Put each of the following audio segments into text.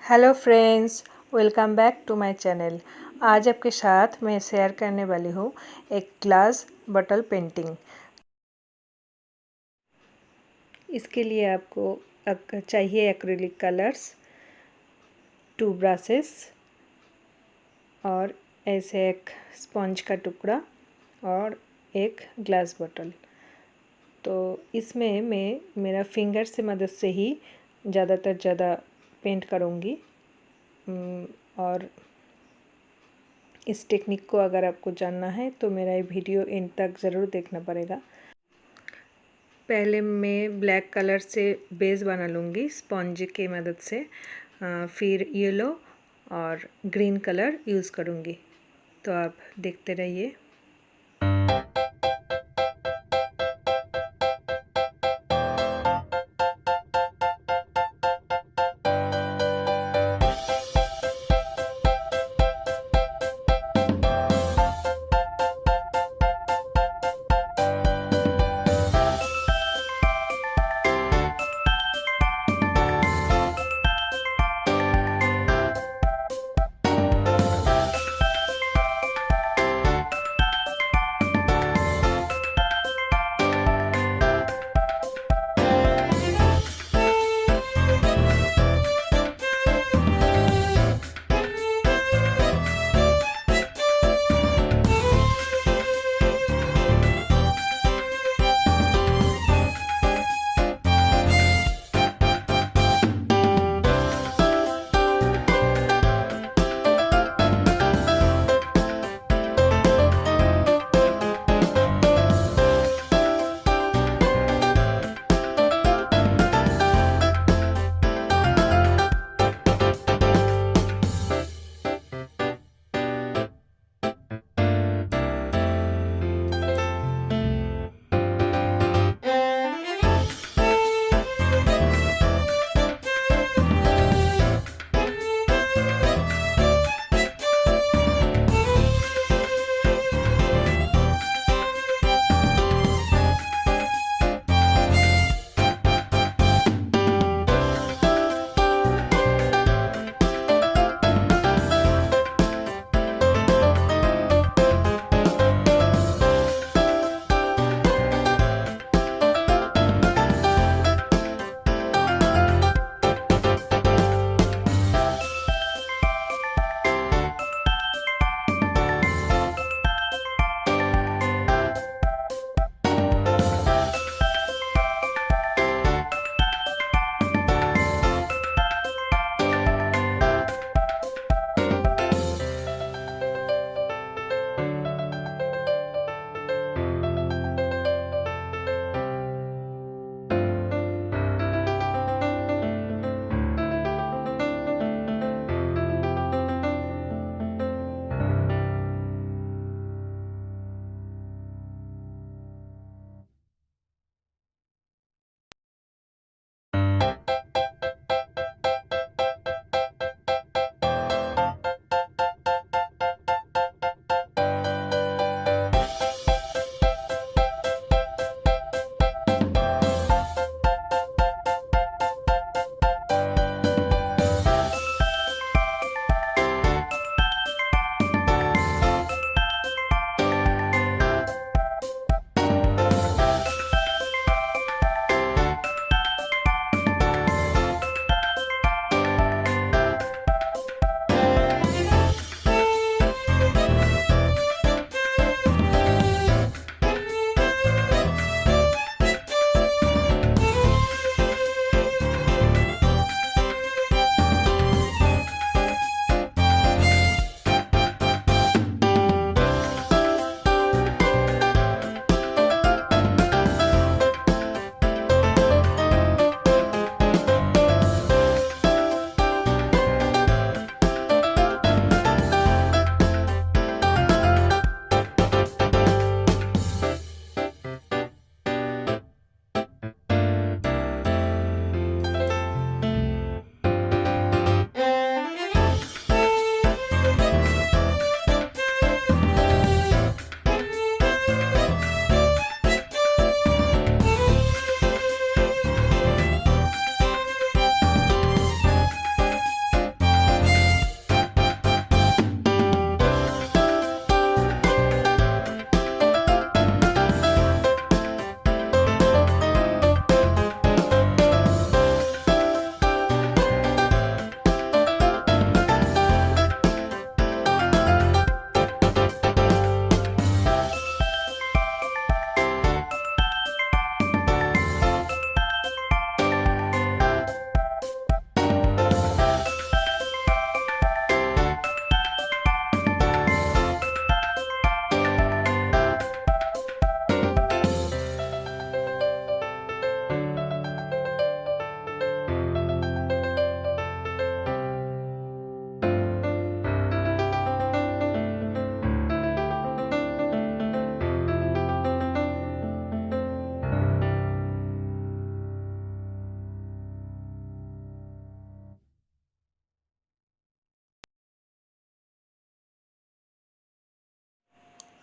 Hello friends, welcome back to my channel. आज आपके साथ मैं शेयर करने वाली हूँ एक ग्लास बॉटल पेंटिंग। इसके लिए आपको चाहिए एक्रिलिक कलर्स, 2 ब्रशेस और ऐसे एक स्पंज का टुकड़ा और एक ग्लास बॉटल। तो इसमें मैं मेरा फिंगर से मदद से ही ज़्यादा पेंट करूँगी। और इस टेक्निक को अगर आपको जानना है तो मेरा ये वीडियो एंड तक ज़रूर देखना पड़ेगा। पहले मैं ब्लैक कलर से बेस बना लूँगी स्पंज की मदद से, फिर येलो और ग्रीन कलर यूज़ करूँगी। तो आप देखते रहिए।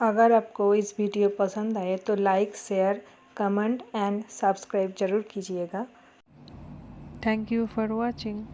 अगर आपको इस वीडियो पसंद आए तो like, share, comment and subscribe ज़रूर कीजिएगा। Thank you for watching.